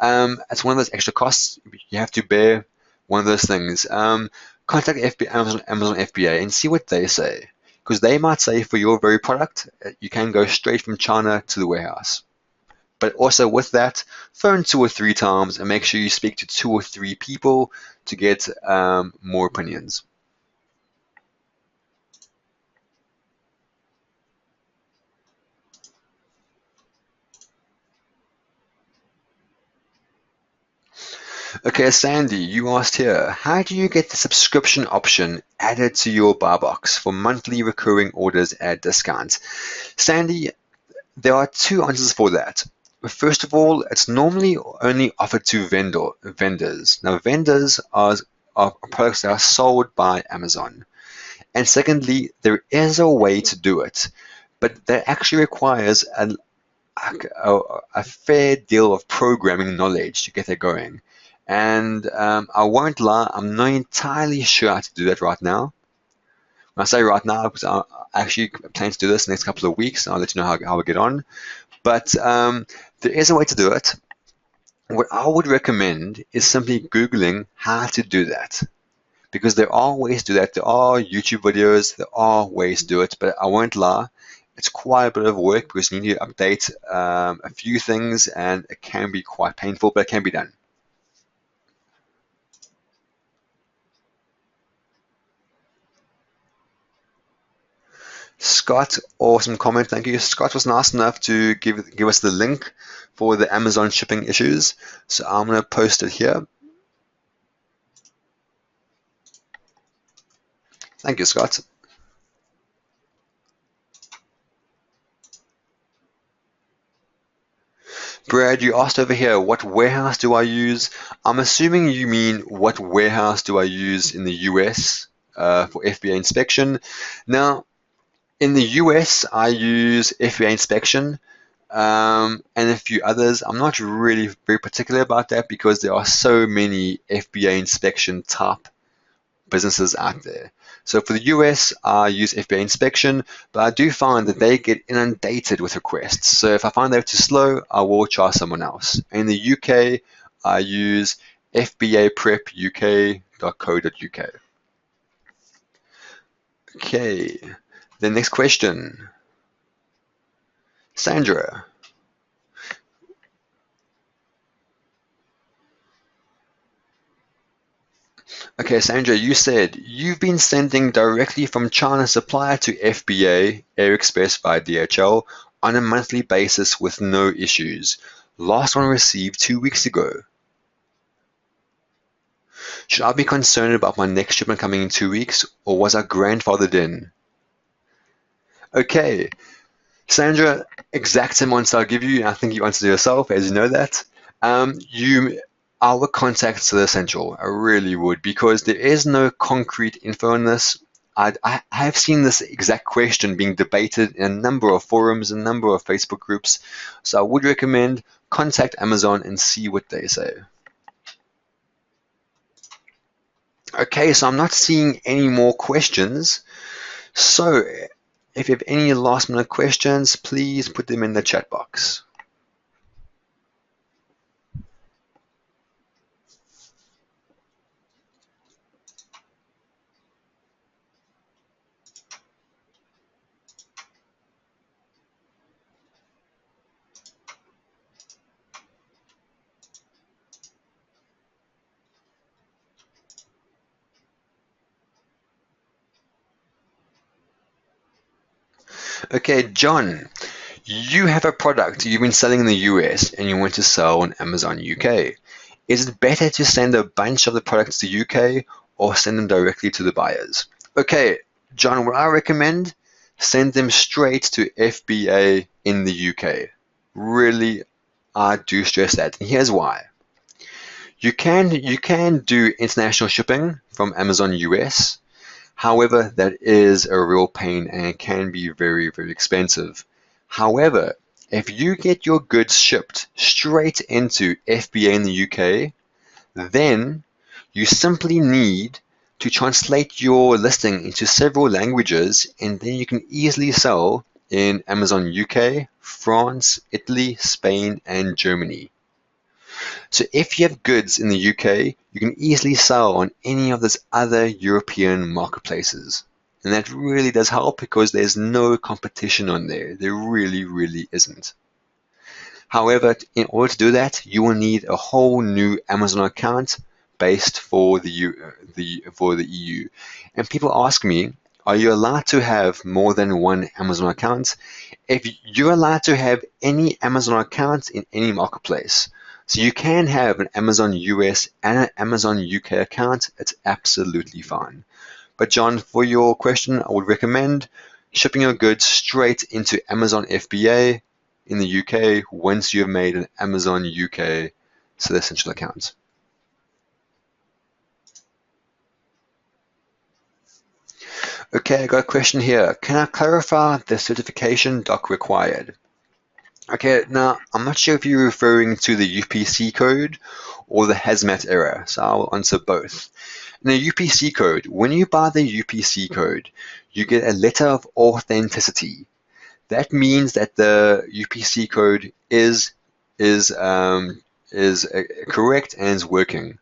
It's one of those extra costs you have to bear. One of those things. Contact Amazon FBA and see what they say, because they might say for your very product you can go straight from China to the warehouse. But also with that, phone 2 or 3 times and make sure you speak to 2 or 3 people to get more opinions. Okay, Sandy, you asked here, how do you get the subscription option added to your buy box for monthly recurring orders at discount? Sandy, there are 2 answers for that. First of all, it's normally only offered to vendors. Now, vendors are products that are sold by Amazon. And secondly, there is a way to do it, but that actually requires a fair deal of programming knowledge to get it going. And I won't lie, I'm not entirely sure how to do that right now. When I say right now, because I actually plan to do this next couple of weeks, I'll let you know how we get on. But there is a way to do it. What I would recommend is simply Googling how to do that, because there are ways to do that. There are YouTube videos, there are ways to do it, but I won't lie, it's quite a bit of work because you need to update a few things, and it can be quite painful, but it can be done. Scott, awesome comment. Thank you. Scott was nice enough to give us the link for the Amazon shipping issues. So I'm going to post it here. Thank you, Scott. Brad, you asked over here, what warehouse do I use? I'm assuming you mean what warehouse do I use in the US for FBA inspection. Now, in the US, I use FBA inspection and a few others. I'm not really very particular about that because there are so many FBA inspection type businesses out there. So for the US, I use FBA inspection, but I do find that they get inundated with requests. So if I find they're too slow, I will try someone else. In the UK, I use fbaprepuk.co.uk. Okay, the next question. Sandra. Okay, Sandra, you said you've been sending directly from China supplier to FBA Air Express via DHL on a monthly basis with no issues. Last one received 2 weeks ago. Should I be concerned about my next shipment coming in 2 weeks, or was I grandfathered in? Okay, Sandra, exact same answer I'll give you. I think you answered yourself, as you know that. I would contact Seller Central. I really would, because there is no concrete info on this. I have seen this exact question being debated in a number of forums, a number of Facebook groups. So I would recommend contact Amazon and see what they say. Okay, so I'm not seeing any more questions. So if you have any last minute questions, please put them in the chat box. Okay, John, you have a product you've been selling in the US and you want to sell on Amazon UK. Is it better to send a bunch of the products to UK or send them directly to the buyers? Okay, John, what I recommend, send them straight to FBA in the UK. Really, I do stress that. And here's why. You can do international shipping from Amazon US. However, that is a real pain and can be very, very expensive. However, if you get your goods shipped straight into FBA in the UK, then you simply need to translate your listing into several languages, and then you can easily sell in Amazon UK, France, Italy, Spain, and Germany. So if you have goods in the UK, you can easily sell on any of those other European marketplaces. And that really does help because there's no competition on there. There really, really isn't. However, in order to do that, you will need a whole new Amazon account based for the EU. And people ask me, are you allowed to have more than one Amazon account? If you're allowed to have any Amazon account in any marketplace, so you can have an Amazon US and an Amazon UK account, it's absolutely fine. But John, for your question, I would recommend shipping your goods straight into Amazon FBA in the UK once you've made an Amazon UK Seller Essential account. Okay, I got a question here. Can I clarify the certification doc required? Okay, now I'm not sure if you're referring to the UPC code or the hazmat error, so I'll answer both. In the UPC code, when you buy the UPC code, you get a letter of authenticity. That means that the UPC code is correct and is working.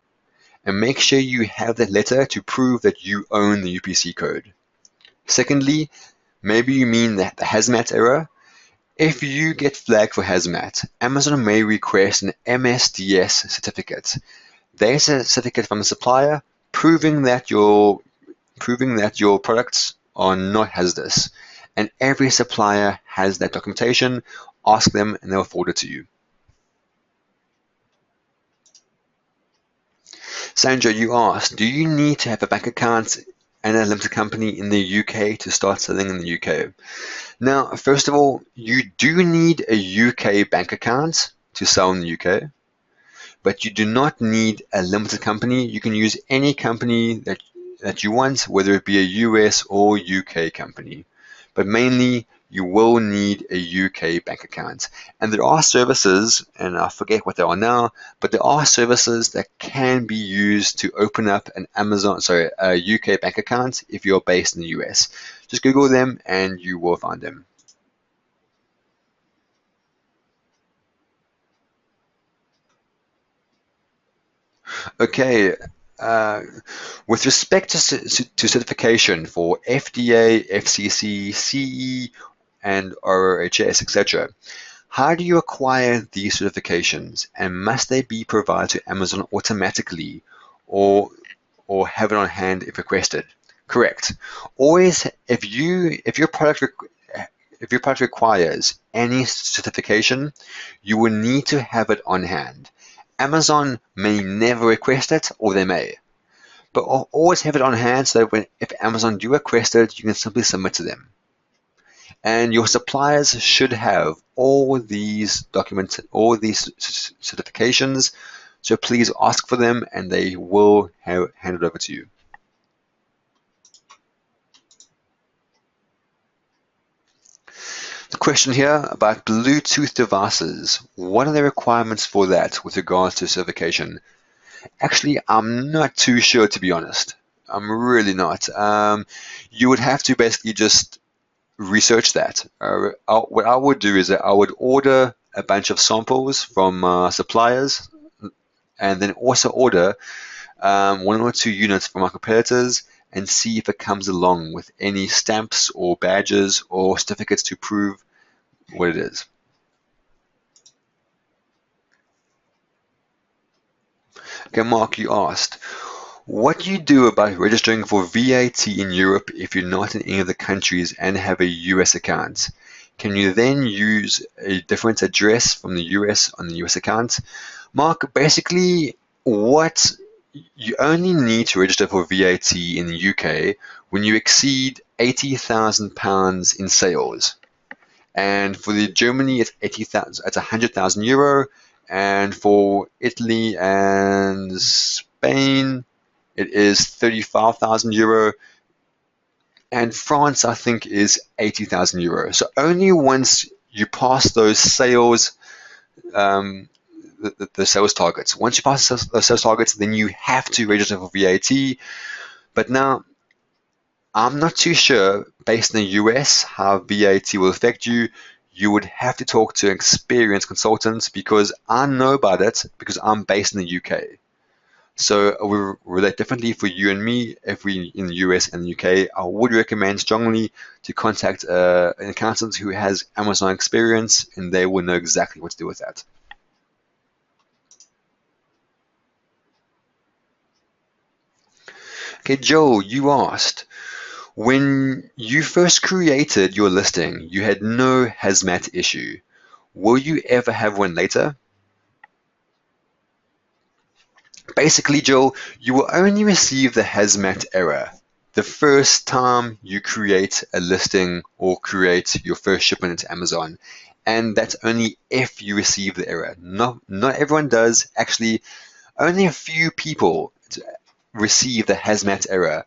And make sure you have that letter to prove that you own the UPC code. Secondly, maybe you mean that the hazmat error. If you get flagged for hazmat, Amazon may request an MSDS certificate. There's a certificate from the supplier proving that your products are not hazardous. And every supplier has that documentation. Ask them and they'll forward it to you. Sandra, you asked, do you need to have a bank account and a limited company in the UK to start selling in the UK? Now, first of all, you do need a UK bank account to sell in the UK, but you do not need a limited company. You can use any company that you want, whether it be a US or UK company. But mainly, you will need a UK bank account. And there are services, and I forget what they are now, but there are services that can be used to open up a UK bank account if you're based in the US. Just Google them and you will find them. Okay, uh, with respect to certification for FDA, FCC, CE, and ROHS, etc., how do you acquire these certifications, and must they be provided to Amazon automatically, or have it on hand if requested? Correct. Always, if your product requires any certification, you will need to have it on hand. Amazon may never request it, or they may, but always have it on hand so that if Amazon do request it, you can simply submit to them. And your suppliers should have all these documents, all these certifications. So please ask for them, and they will hand it over to you. The question here about Bluetooth devices. What are the requirements for that with regards to certification? Actually, I'm not too sure, to be honest. I'm really not. You would have to basically just research that. What I would do is that I would order a bunch of samples from suppliers, and then also order 1 or 2 units from our competitors and see if it comes along with any stamps or badges or certificates to prove what it is. Okay, Mark, you asked, what do you do about registering for VAT in Europe if you're not in any of the countries and have a US account? Can you then use a different address from the US on the US account? Mark, basically, what you only need to register for VAT in the UK when you exceed £80,000 in sales. And for the Germany, it's 80,000. It's 100,000 euro, and for Italy and Spain, it is 35,000 euro, and France, I think, is 80,000 euro. So only once you pass those sales, the sales targets. Once you pass those sales targets, then you have to register for VAT. But now, I'm not too sure, based in the US, how VAT will affect you. You would have to talk to an experienced consultant because I know about it because I'm based in the UK. So we relate differently for you and me. If we in the US and the UK, I would recommend strongly to contact an accountant who has Amazon experience, and they will know exactly what to do with that. Okay, Joel, you asked, when you first created your listing, you had no hazmat issue. Will you ever have one later? Basically, Joel, you will only receive the hazmat error the first time you create a listing or create your first shipment into Amazon. And that's only if you receive the error. Not everyone does. Actually, only a few people receive the hazmat error.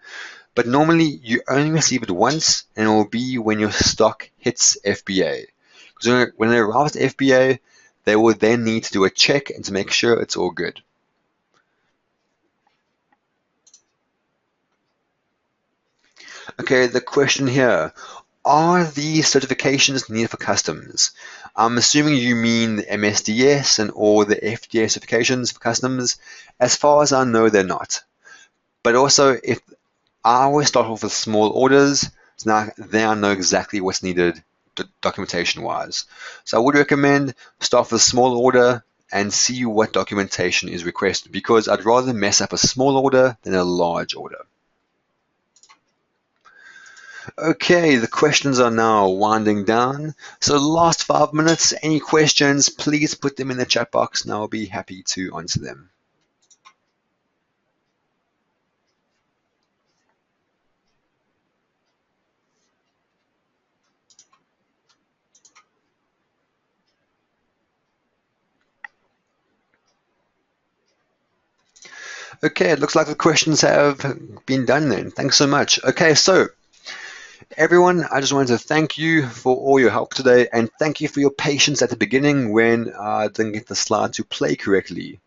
But normally, you only receive it once, and it will be when your stock hits FBA. Because when it arrives at FBA, they will then need to do a check and to make sure it's all good. Okay, the question here, are these certifications needed for customs? I'm assuming you mean the MSDS and all the FDA certifications for customs. As far as I know, they're not. But also, if I always start off with small orders, so now then I know exactly what's needed documentation-wise. So I would recommend start with a small order and see what documentation is requested because I'd rather mess up a small order than a large order. Okay, the questions are now winding down. So last 5 minutes, any questions, please put them in the chat box and I'll be happy to answer them. Okay, it looks like the questions have been done then. Thanks so much. Okay, so everyone, I just wanted to thank you for all your help today and thank you for your patience at the beginning when I didn't get the slide to play correctly.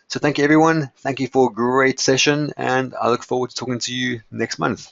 So thank you everyone. Thank you for a great session and I look forward to talking to you next month.